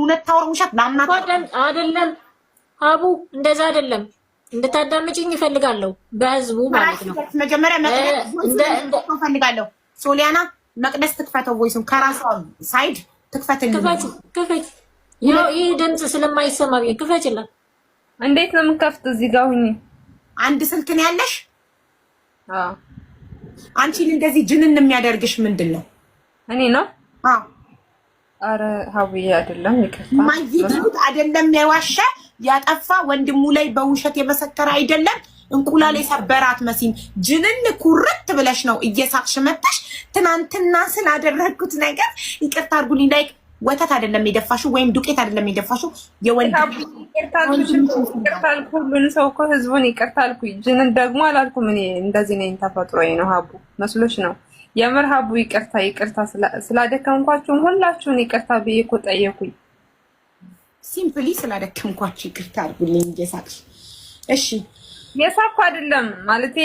እውነት ታወራ ውሸት ላምናት አይደለም አቡ እንደዛ አይደለም። እንድታዳምጪኝ እፈልጋለሁ በህዝቡ ማለት ነው። መጀመሪያ መቅደስ እፈልጋለሁ። ሶሊያና መቅደስ ትክፈተው ቮይስም ከራሷ ሳይድ ትክፈትልኝ። ክፈት ያው ይሄ ድምጽ ስለማይሰማ ክፈችላት። እንዴት ነው የምከፍት? እዚህ ጋር ሁኚ። አንድ ስልክ ነው ያለሽ? አዎ። አንቺን እንደዚህ ጅንን የሚያደርግሽ ምንድን ነው? እኔ ነው? አዎ። አረ ሀቡዬ አይደለም ይከፋ ማይዚት አይደለም የዋሸ ያጠፋ ወንድሙ ላይ በውሸት የመሰከረ አይደለም። እንቁላል የሰበራት መሲም ጅንን ኩርት ብለሽ ነው እየሳቅሽ መጣሽ። ትናንትና ስላደረግኩት ነገር ይቅርታ አድርጉልኝ። ላይክ ወተት አይደለም የደፋሽው ወይም ዱቄት አይደለም የደፋሽው። የወንድ ይቅርታ አልኩ። ሁሉን ሰው እኮ ህዝቡን ይቅርታ አልኩኝ። ጅንን ደግሞ አላልኩም። እኔ እንደዚህ ነኝ፣ ተፈጥሮዬ ነው። ሀቡ መስሎሽ ነው? የምር ሀቡ ይቅርታ ስላደከምኳችሁም ሁላችሁን ይቅርታ ብዬ እኮ ጠየኩኝ። ሲምፕሊ ስላደከምኳችሁ ይቅርታ አድርጉልኝ እየሳቅሽ። እሺ የሳቅኩ አይደለም ማለቴ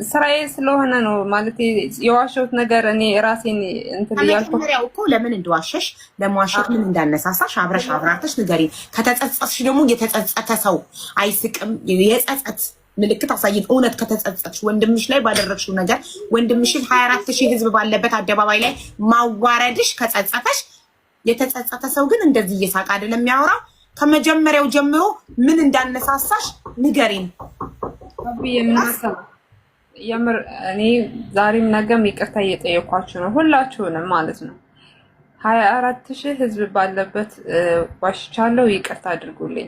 ስራዬ ስለሆነ ነው። ማለቴ የዋሸሁት ነገር እኔ ራሴን እንትን ያልኩት መጀመሪያው እኮ ለምን እንደዋሸሽ ለመዋሸት ምን እንዳነሳሳሽ አብረሽ አብራርተሽ ንገሪኝ። ከተጸጸትሽ ደግሞ የተጸጸተ ሰው አይስቅም። የጸጸት ምልክት አሳይን። እውነት ከተጸጸትሽ ወንድምሽ ላይ ባደረግሽው ነገር ወንድምሽን 24000 ህዝብ ባለበት አደባባይ ላይ ማዋረድሽ ከጸጸተሽ፣ የተጸጸተ ሰው ግን እንደዚህ እየሳቀ አይደለም የሚያወራው። ከመጀመሪያው ጀምሮ ምን እንዳነሳሳሽ ንገሪኝ። የምር እኔ ዛሬም ነገም ይቅርታ እየጠየኳችሁ ነው፣ ሁላችሁንም ማለት ነው። 24000 ህዝብ ባለበት ዋሽቻለሁ፣ ይቅርታ አድርጉልኝ።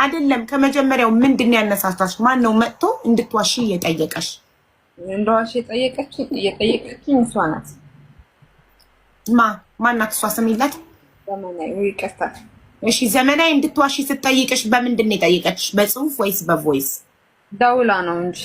አይደለም ከመጀመሪያው ምንድን ያነሳሳሽ? ማን ነው መጥቶ እንድትዋሺ እየጠየቀሽ? እንደዋሺ እየጠየቀችኝ እሷ ናት። ማናት እሷ? ስም የላት ዘመናዊ ይቅርታ። እሺ ዘመናዊ እንድትዋሺ ስትጠይቅሽ በምንድን ነው የጠየቀችሽ? በጽሁፍ ወይስ በቮይስ? ደውላ ነው እንጂ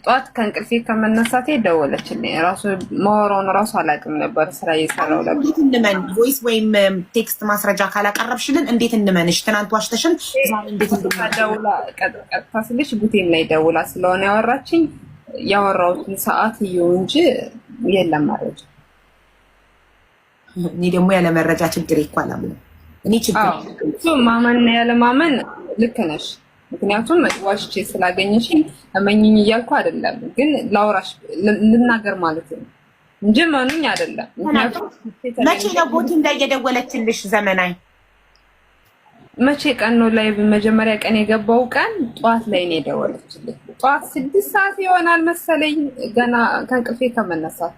ጧት ከእንቅልፌ ከመነሳቴ ደወለችልኝ። ራሱ ማወራውን ራሱ አላውቅም ነበር ስራ እየሰራሁ ነበር። እንዴት እንመን? ቮይስ ወይም ቴክስት ማስረጃ ካላቀረብሽልን እንዴት እንመንሽ? ትናንት ዋሽተሽን ዛሬ እንዴት ደውላ ቀጥታ ስልሽ ቡቴም ላይ ደውላ ስለሆነ ያወራችኝ ያወራሁትን ሰዓት ይኸው እንጂ የለም መረጃ። እኔ ደግሞ ያለ መረጃ ችግር እኮ አላምንም። እኔ ችግር እሱ ማመን ያለ ማመን ልክ ነሽ። ምክንያቱም ዋሽቼ ስላገኘሽኝ እመኝኝ እያልኩ አይደለም፣ ግን ላውራሽ ልናገር ማለት ነው እንጂ ማኑኝ አይደለም። ምክንያቱም መቼ ነው ቦቲ እንዳይደወለችልሽ? ዘመናዊ መቼ ቀን ነው ላይ መጀመሪያ ቀን የገባው ቀን ጧት ላይ ነው የደወለችልኝ። ጧት 6 ሰዓት ይሆናል መሰለኝ ገና ከእንቅልፌ ከመነሳት።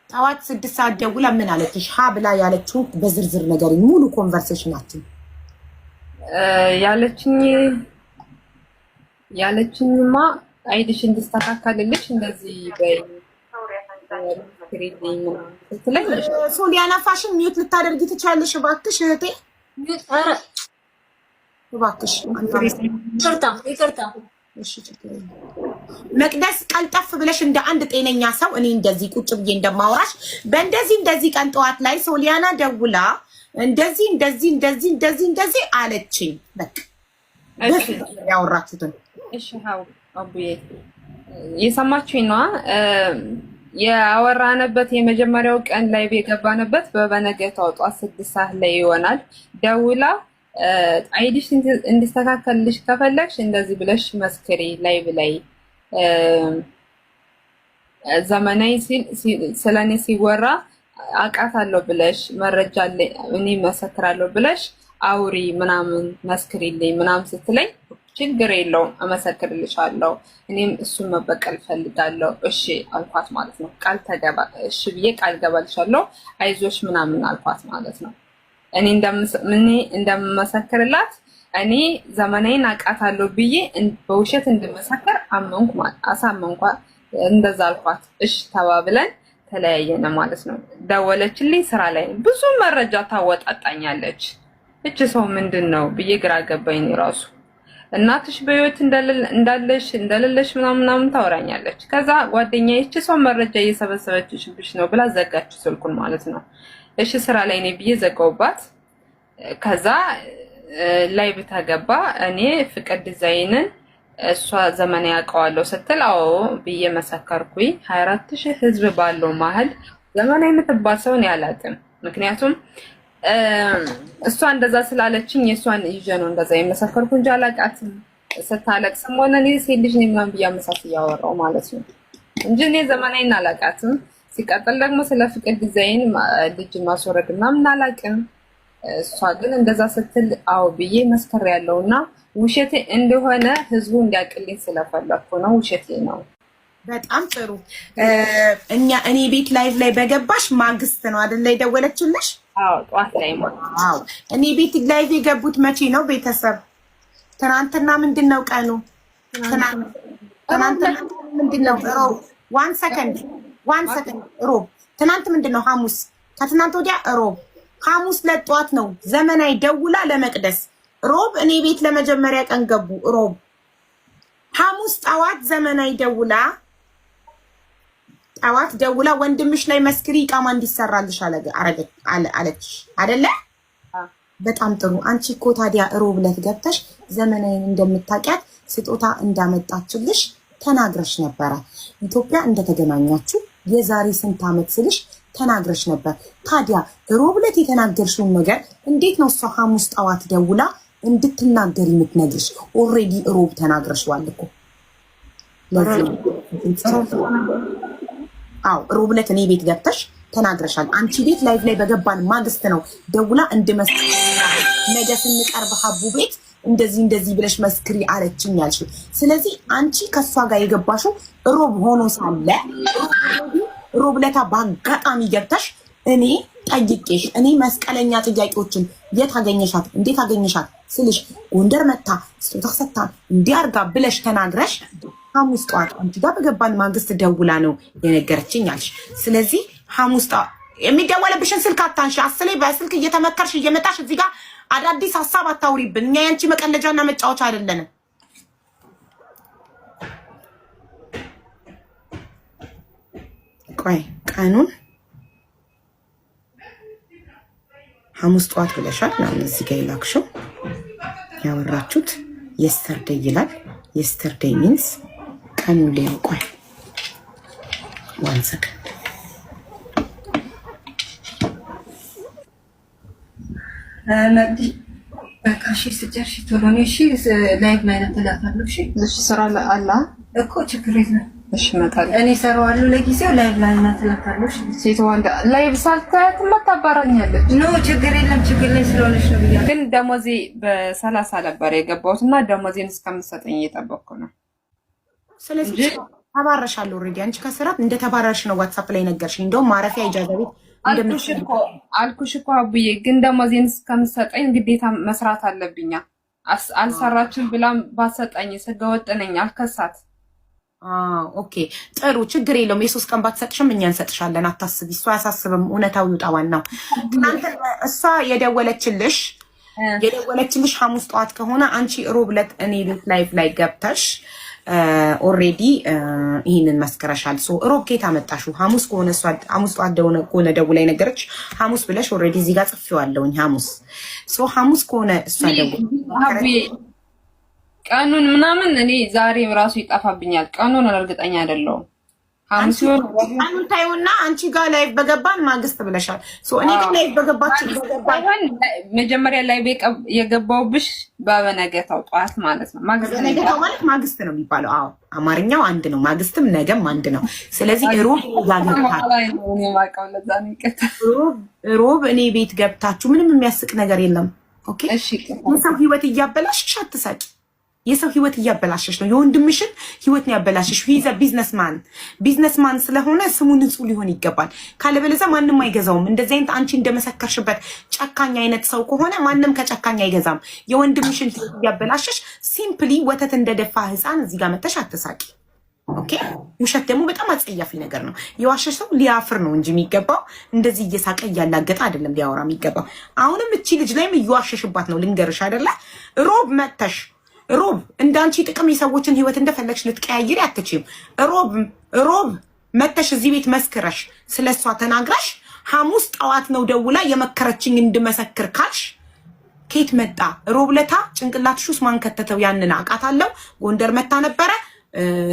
ጠዋት 6 ሰዓት ደውላ ምን አለችሽ? ሀ ብላ ያለችው በዝርዝር ነገር ሙሉ ኮንቨርሴሽናችን ያለችኝማ አይዲሽ እንድስተካከልልሽ እንደዚህ ሶሊያና ፋሽን ሚዩት ልታደርጊ ትችያለሽ? እባክሽ እህቴ እባክሽ ይቅርታ። እሺ መቅደስ ቀልጠፍ ብለሽ እንደ አንድ ጤነኛ ሰው እኔ እንደዚህ ቁጭ ብዬ እንደማውራሽ በእንደዚህ ቀን ጠዋት ላይ ሶሊያና ደውላ እንደዚህ አለችኝ። በቃ እሺ ያወራችሁትን እሺ ሀው አቡዬ የሰማችሁኝ ነው። ያወራንበት የመጀመሪያው ቀን ላይ የገባንበት በበነገታው ጧት 6 ሰዓት ላይ ይሆናል። ደውላ አይዲሽ እንዲስተካከልልሽ ከፈለግሽ እንደዚህ ብለሽ መስክሪ ላይቭ ላይ ዘመናዊ ስለኔ ሲወራ አውቃታለሁ ብለሽ መረጃ ላይ እኔ መሰክራለሁ ብለሽ አውሪ ምናምን መስክሪልኝ ምናምን ስትለኝ ችግር የለውም እመሰክርልሻለሁ፣ እኔም እሱን መበቀል ፈልጋለሁ። እሺ አልኳት ማለት ነው። እሺ ብዬ ቃል ገባልሻለሁ አይዞሽ ምናምን አልኳት ማለት ነው። እኔ እንደምመሰክርላት እኔ ዘመናዊን አውቃታለሁ ብዬ በውሸት እንድመሰክር አሳመንኳት። እንደዛ አልኳት። እሺ ተባብለን ተለያየነ ማለት ነው። ደወለችልኝ። ስራ ላይ ብዙ መረጃ ታወጣጣኛለች። እቺ ሰው ምንድን ነው ብዬ ግራ ገባኝ። ራሱ እናትሽ በህይወት እንደሌለሽ ምናምን ታወራኛለች። ከዛ ጓደኛዬ እቺ ሰው መረጃ እየሰበሰበችብሽ ነው ብላ ዘጋች ስልኩን ማለት ነው። እሺ ስራ ላይ ነኝ ብዬ ዘጋውባት። ከዛ ላይ ብታገባ እኔ ፍቅር ዲዛይንን እሷ ዘመን ያውቀዋለሁ ስትል አዎ ብዬ መሰከርኩኝ። 24000 ህዝብ ባለው መሀል ዘመናዊ የምትባል ሰውን ያላቅም። ምክንያቱም እሷ እንደዛ ስላለችኝ የእሷን ይዤ ነው እንደዛ የመሰከርኩ እንጂ አላውቃትም። ስታለቅስም ሆነ እኔ ሴት ልጅ ነኝ ምናምን ብዬ አመሳስ እያወራሁ ማለት ነው እንጂ እኔ ዘመናዊን አላውቃትም። ሲቀጥል ደግሞ ስለ ፍቅር ዲዛይን ልጅ ማስወረድ ምናምን አላውቅም። እሷ ግን እንደዛ ስትል አዎ ብዬ መስከሬያለሁና ውሸቴ እንደሆነ ህዝቡ እንዲያውቅልኝ ስለፈለኩ ነው። ውሸቴ ነው። በጣም ጥሩ። እኔ ቤት ላይቭ ላይ በገባሽ ማግስት ነው አይደል የደወለችልሽ? አዎ ጠዋት ላይ ማለት። አዎ እኔ ቤት ላይቭ የገቡት መቼ ነው ቤተሰብ? ትናንትና ምንድነው ቀኑ? ትናንትና ምንድነው? ሮብ። ዋን ሰከንድ ሮብ። ትናንት ምንድነው? ሐሙስ። ከትናንት ወዲያ ሮብ። ሐሙስ ለጧት ነው ዘመናዊ ደውላ ለመቅደስ። ሮብ እኔ ቤት ለመጀመሪያ ቀን ገቡ ሮብ። ሐሙስ ጠዋት ዘመናዊ ደውላ ወንድምሽ ላይ መስክሪ ቃማ እንዲሰራልሽ አለች አይደለ? በጣም ጥሩ። አንቺ እኮ ታዲያ ሮብ ዕለት ገብተሽ ዘመናዊን እንደምታውቂያት ስጦታ እንዳመጣችልሽ ተናግረሽ ነበረ። ኢትዮጵያ እንደተገናኛችሁ የዛሬ ስንት ዓመት ስልሽ ተናግረሽ ነበር። ታዲያ ሮብ ዕለት የተናገርሽውን ነገር እንዴት ነው እሷ ሐሙስ ጠዋት ደውላ እንድትናገር የምትነግርሽ? ኦልሬዲ ሮብ ተናግረሽዋል እኮ። አዎ ሮብ ዕለት እኔ ቤት ገብተሽ ተናግረሻል። አንቺ ቤት ላይቭ ላይ በገባን ማግስት ነው ደውላ እንድመስክር ነገ ስንቀርብ ሀቡ ቤት እንደዚህ ብለሽ መስክሪ አለችኝ ያልሽው። ስለዚህ አንቺ ከሷ ጋር የገባሽው ሮብ ሆኖ ሳለ ሮብ ዕለት በአጋጣሚ ገብተሽ እኔ ጠይቄሽ እኔ መስቀለኛ ጥያቄዎችን የት አገኘሻት እንዴት አገኘሻት ስልሽ ጎንደር መታ ስጦታ ሰጥታን እንዲያርጋ ብለሽ ተናግረሽ ሐሙስ ጠዋት አንቺ ጋር በገባን ማግስት ደውላ ነው የነገረችኝ አልሽ። ስለዚህ ሐሙስ ጠዋት የሚደወልብሽን ስልክ አታንሺ። አስሌ በስልክ እየተመከርሽ እየመጣሽ እዚህ ጋር አዳዲስ ሀሳብ አታውሪብን። እኛ ያንቺ መቀለጃና መጫወቻ አይደለንም። ቆይ ቀኑን ሐሙስ ጠዋት ብለሻል። ምናምን እዚህ ጋር ይላክሽው ያወራችሁት የስተርዴይ ይላል። የስተርዴይ ሚንስ ቀኑን ላይ ቆይ ዋን ሰከንድ ነዲ በቃሽ። ስጨርሽ ቶሎ ነው እሺ። ላይቭ ላይ ነው ተላታለሁ። እሺ እሺ ስራ አላ እኮ ችግር የለም። እሺ እመጣለሁ። እኔ እሰራዋለሁ ለጊዜው። ላይቭ ላይ ነው ተላታለሁ። እሺ ሴት ወንድ ላይቭ ሳልታያት መታባራኛለች። ኖ ችግር የለም። ችግር ላይ ስለሆነች ነው ብያ። ግን ደሞዜ በ30 ነበር የገባሁት እና ደሞዜን እስከምትሰጠኝ እየጠበቅኩ ነው። ስለዚህ ተባረሻለሁ። ኦልሬዲ አንቺ ከስራት እንደተባረርሽ ነው ዋትስአፕ ላይ ነገርሽኝ። እንደውም ማረፊያ ኢጃዛ ቤት አልኩሽ እኮ አቡዬ። ግን ደሞዜን እስከምትሰጠኝ ግዴታ መስራት አለብኛ። አልሰራችም ብላም ባሰጠኝ ህገወጥ ነኝ አልከሳት። ኦኬ ጥሩ ችግር የለውም። የ3 ቀን ባትሰጥሽም እኛ እንሰጥሻለን። አታስቢ። እሷ አያሳስብም። እውነታው ይውጣ። ዋናው እናንተ እሷ የደወለችልሽ ሐሙስ ጠዋት ከሆነ አንቺ ሮብ ዕለት እኔ ቤት ላይቭ ላይ ገብተሽ ኦልሬዲ ይህንን መስከረሻል። ሶ ሮብ ከየት አመጣሽው? ሐሙስ ከሆነ እሷ ሐሙስ ጠዋት ከሆነ ደውላ ነገረች ሐሙስ ብለሽ ኦልሬዲ እዚህ ጋር ጽፌዋለሁኝ ሐሙስ። ሶ ሐሙስ ከሆነ እሷ ቀኑን ምናምን እኔ ዛሬ ራሱ ይጣፋብኛል። ቀኑን እርግጠኛ አይደለሁም። ሐሙስ ይሆን ቀኑን ታዩና አንቺ ጋር ላይ በገባን ማግስት ብለሻል። ሶ እኔ ግን ላይ በገባችን መጀመሪያ ላይ የገባውብሽ በበነገታው ጠዋት ማለት ነው። በነገታው ማለት ማግስት ነው የሚባለው። አዎ አማርኛው አንድ ነው። ማግስትም ነገም አንድ ነው። ስለዚህ ሮብ እኔ ቤት ገብታችሁ ምንም የሚያስቅ ነገር የለም። ኦኬ የሰው ህይወት እያበላሽሽ አትሳቂ። የሰው ህይወት እያበላሸሽ ነው። የወንድምሽን ህይወት ነው ያበላሸሽ። ሂዘ ቢዝነስማን ስለሆነ ስሙ ንጹህ ሊሆን ይገባል። ካለበለዚያ ማንም አይገዛውም። እንደዚህ አይነት አንቺ እንደመሰከርሽበት ጨካኝ አይነት ሰው ከሆነ ማንም ከጨካኝ አይገዛም። የወንድምሽን ህይወት እያበላሸሽ ሲምፕሊ ወተት እንደደፋ ህፃን እዚህ ጋር መተሽ አትሳቂ። ኦኬ ውሸት ደግሞ በጣም አጸያፊ ነገር ነው። የዋሸሽ ሰው ሊያፍር ነው እንጂ የሚገባው እንደዚህ እየሳቀ እያላገጠ አይደለም ሊያወራ የሚገባው። አሁንም እቺ ልጅ ላይም እየዋሸሽባት ነው። ልንገርሽ አይደለ ሮብ መተሽ ሮብ እንዳንቺ ጥቅም የሰዎችን ህይወት እንደፈለግሽ ልትቀያይሪ አትችይም። ሮብ መተሽ እዚህ ቤት መስክረሽ ስለሷ ተናግረሽ ሐሙስ ጠዋት ነው ደውላ የመከረችኝ እንድመሰክር ካልሽ ከየት መጣ? ሮብ ለታ ጭንቅላትሽ ውስጥ ማን ከተተው? ያንን አውቃታለሁ ጎንደር መታ ነበረ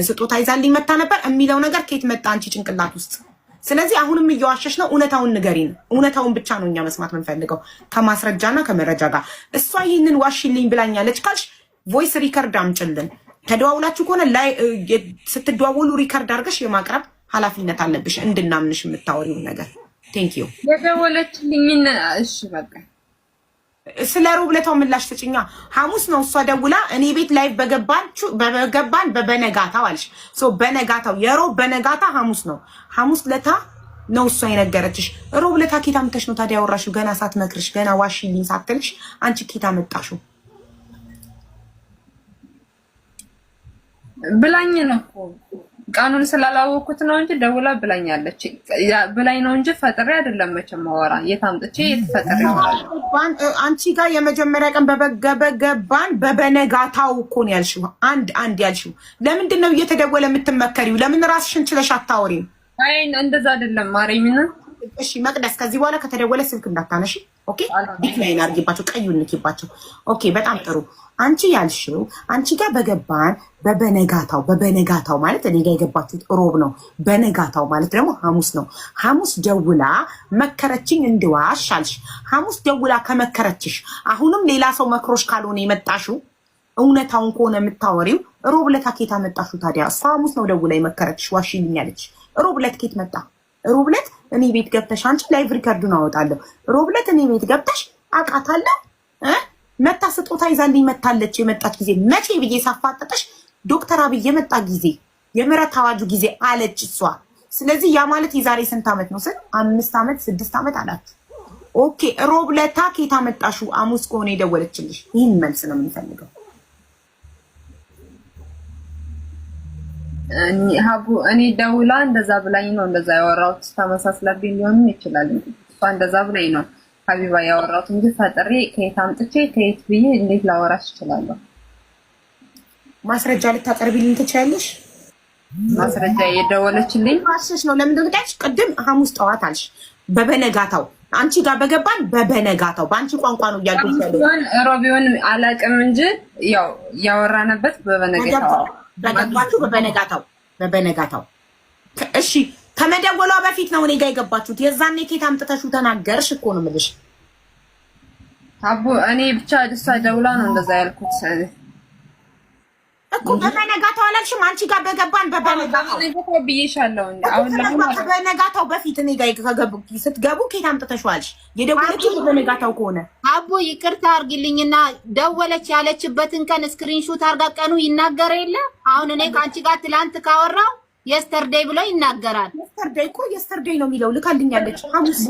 ስጦታ ይዛልኝ መታ ነበር የሚለው ነገር ከየት መጣ አንቺ ጭንቅላት ውስጥ? ስለዚህ አሁንም እየዋሸሽ ነው። እውነታውን ንገሪን። እውነታውን ብቻ ነው እኛ መስማት የምንፈልገው ከማስረጃና ከመረጃ ጋር። እሷ ይህንን ዋሽልኝ ብላኛለች ካልሽ ቮይስ ሪከርድ አምጭልን። ተደዋውላችሁ ከሆነ ላይ ስትደዋወሉ ሪከርድ አድርገሽ የማቅረብ ኃላፊነት አለብሽ እንድናምንሽ የምታወሪውን ነገር። ቴንክ ዩ የደወለችልኝ። እሺ በቃ ስለ ሮብ ዕለታው ምላሽ ስጭኛ። ሐሙስ ነው እሷ ደውላ እኔ ቤት ላይ በገባን በበነጋታው አልሽ። ሶ በነጋታው የሮብ በነጋታ ሐሙስ ነው። ሐሙስ ለታ ነው እሷ የነገረችሽ። ሮብ ዕለታ ኬታ ምተሽ ነው ታዲያ ያወራሽው? ገና ሳትመክርሽ ገና ዋሽልኝ ሳትልሽ አንቺ ኬታ መጣሽው ብላኝ ነው እኮ ቃኑን ስላላወኩት ነው እንጂ ደውላ ብላኛለች። ብላኝ ነው እንጂ ፈጥሬ አይደለም መቼም ማወራ የታምጥቼ የተፈጠረ ይሆናል። አንቺ ጋር የመጀመሪያ ቀን በገባን በበነጋታው እኮ ነው ያልሽው። አንድ ያልሽው ለምንድን ነው እየተደወለ የምትመከሪው? ለምን ራስሽን ችለሽ አታወሪም? አይ እንደዛ አይደለም ማርያምን። እሺ መቅደስ ከዚህ በኋላ ከተደወለ ስልክ እንዳታነሺ። ኦኬ ዲክላይን አድርጊባቸው፣ ቀዩን ንኪባቸው። ኦኬ በጣም ጥሩ። አንቺ ያልሽው አንቺ ጋር በገባን በበነጋታው ማለት እኔ ጋር የገባችሁት ሮብ ነው። በነጋታው ማለት ደግሞ ሐሙስ ነው። ሐሙስ ደውላ መከረችኝ እንድዋሽ አልሽ። ሐሙስ ደውላ ከመከረችሽ አሁንም ሌላ ሰው መክሮሽ ካልሆነ የመጣሽው እውነታውን ከሆነ የምታወሪው ሮብ ዕለት ኬት አመጣሽው ታዲያ? እሷ ሐሙስ ነው ደውላ የመከረችሽ ዋሽልኝ አለች። ሮብ ዕለት ኬት መጣ? ሮብ ዕለት እኔ ቤት ገብተሽ አንቺ ላይቭ ሪከርዱን አወጣለሁ። ሮብ ዕለት እኔ ቤት ገብተሽ አውቃታለሁ መታ ስጦታ ይዛልኝ መታለች። የመጣች ጊዜ መቼ ብዬ ሳፋጠጠሽ ዶክተር አብይ የመጣ ጊዜ የምህረት አዋጁ ጊዜ አለች እሷ። ስለዚህ ያ ማለት የዛሬ ስንት ዓመት ነው ስል 5 ዓመት 6 ዓመት አላት። ኦኬ ሮብ ዕለት ኬት አመጣሽው? ሐሙስ ከሆነ የደወለችልሽ ይህን መልስ ነው የምንፈልገው። እኔ ደውላ እንደዛ ብላኝ ነው እንደዛ ያወራሁት። ተመሳስላብኝ ሊሆን ይችላል። እሷ እንደዛ ብላኝ ነው ሀቢባ ያወራሁት እንጂ ፈጥሬ ከየት አምጥቼ ከየት ብዬ እንዴት ላወራሽ እችላለሁ? ማስረጃ ልታቀርቢልኝ ትችያለሽ? ማስረጃ የደወለችልኝ ማስረጃ ነው። ለምን እንደምታች ቅድም ሐሙስ ጠዋት አልሽ በበነጋታው አንቺ ጋር በገባን በበነጋታው በአንቺ ቋንቋ ነው እያልኩሽ ያለው። ሮቢውን አላውቅም እንጂ ያው ያወራነበት በበነጋታው በገባችሁ በበነጋታው። እሺ ከመደወሏ በፊት ነው እኔ ጋር የገባችሁት። የዛኔ ኬት አምጥተሽው ተናገርሽ እኮ ነው የምልሽ። አቡ እኔ ብቻ ደሳ ደውላ ነው እንደዛ ያልኩት እኮ በበነጋታው አላልሽም? አንቺ ጋር በገባን በበነጋታው ብዬሻለሁ። አሁን በበነጋታው በፊት እኔ ጋር ስትገቡ ኬት አምጥተሽው አልሽ? የደወለችው በበነጋታው ከሆነ አቡ ይቅርታ አርግልኝና ደወለች ያለችበትን ቀን ስክሪንሾት አርጋ ቀኑ ይናገር የለ። አሁን እኔ ከአንቺ ጋር ትላንት ካወራው የስተርዴይ ብሎ ይናገራል። የስተርዴይ እኮ የስተርዴይ ነው የሚለው ልካልኛለች። ሐሙስ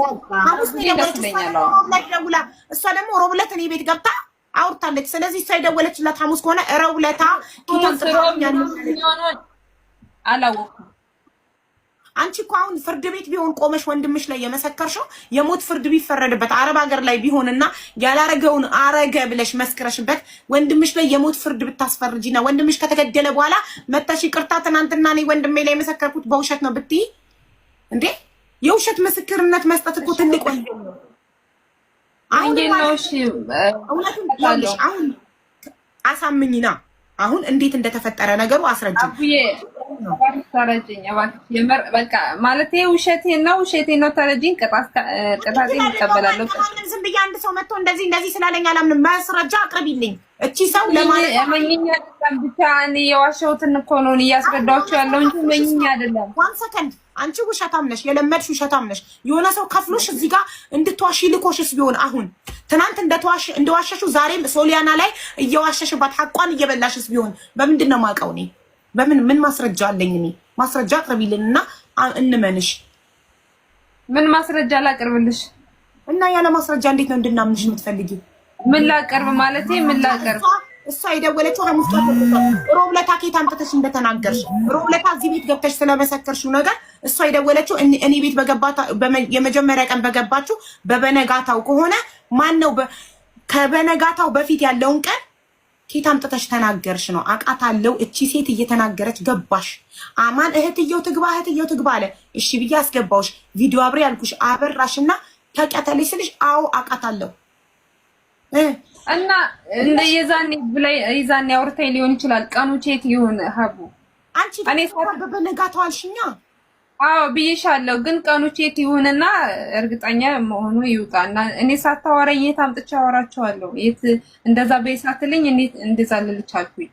ደውላ እሷ ደግሞ ሮብ ዕለት እኔ ቤት ገብታ አውርታለች። ስለዚህ እሷ የደወለችላት ሐሙስ ከሆነ ሮብ ዕለት አላወኩም። አንቺ እኮ አሁን ፍርድ ቤት ቢሆን ቆመሽ ወንድምሽ ላይ የመሰከርሽው የሞት ፍርድ ቢፈረድበት አረብ ሀገር ላይ ቢሆንና ያላረገውን አረገ ብለሽ መስክረሽበት ወንድምሽ ላይ የሞት ፍርድ ብታስፈርጂና ወንድምሽ ከተገደለ በኋላ መተሽ ይቅርታ ትናንትና እኔ ወንድሜ ላይ የመሰከርኩት በውሸት ነው ብትይ እንዴ? የውሸት ምስክርነት መስጠት እኮ ትልቅ ወንጀል ነው። አሁን አሳምኝና አሁን እንዴት እንደተፈጠረ ነገሩ አስረጅኝ። በቃ ማለት ውሸቴ ነው ተረጅኝ። ቅጣቴ ይቀበላለሁ። ዝም ብዬ አንድ ሰው መጥቶ እንደዚህ ስላለኝ አላምንም። ማስረጃ አቅርቢልኝ። እቺ ሰው ለማለት መኝኛ አይደለም ብቻ እኔ የዋሸሁትን እኮ ነው እያስረዳችሁ ያለው እንጂ መኝኛ አይደለም። ዋን ሰከንድ አንቺ ውሸታም ነሽ፣ የለመድሽ ውሸታም ነሽ። የሆነ ሰው ከፍሎሽ እዚህ ጋር እንድትዋሺ ልኮሽስ ቢሆን አሁን ትናንት እንደዋሸሽው ዛሬም ሶሊያና ላይ እየዋሸሽባት ሐቋን እየበላሽስ ቢሆን በምንድን ነው የማውቀው እኔ? ምን ማስረጃ አለኝ እኔ? ማስረጃ አቅርቢልንና እንመንሽ። ምን ማስረጃ ላቅርብልሽ? እና ያለ ማስረጃ እንዴት ነው እንድናምንሽ የምትፈልጊው? ምን ላቀርብ ማለት ምን ላቀርብ? እሷ የደወለችው ሐሙስ ሮብ ዕለት ኬት አምጥተሽ እንደተናገርሽ ሮብ ዕለት እዚህ ቤት ገብተሽ ስለመሰከርሽው ነገር እሷ የደወለችው እኔ ቤት የመጀመሪያ ቀን በገባችሁ በበነጋታው ከሆነ ማን ነው? ከበነጋታው በፊት ያለውን ቀን ኬት አምጥተሽ ተናገርሽ ነው። አውቃታለሁ እቺ ሴት እየተናገረች ገባሽ። አማን እህትየው ትግባ አለ። እሺ ብዬ አስገባውሽ። ቪዲዮ አብሬ ያልኩሽ አበራሽና ተቀተለሽ ስልሽ አዎ አውቃታለሁ እና እንደ የዛኔ አውርታኝ ሊሆን ይችላል። ቀኑ ቼክ ይሁን ሀቡ አንቺ እኔ በበነጋታው አልሽኛ አዎ ብዬሻለሁ፣ ግን ቀኖች የት ይሁንና እርግጠኛ መሆኑ ይውጣና እኔ ሳታወራኝ የት አምጥቼ አወራቸዋለሁ? የት እንደዛ በይሳትልኝ እኔ እንደዛ ልልቻልኩኝ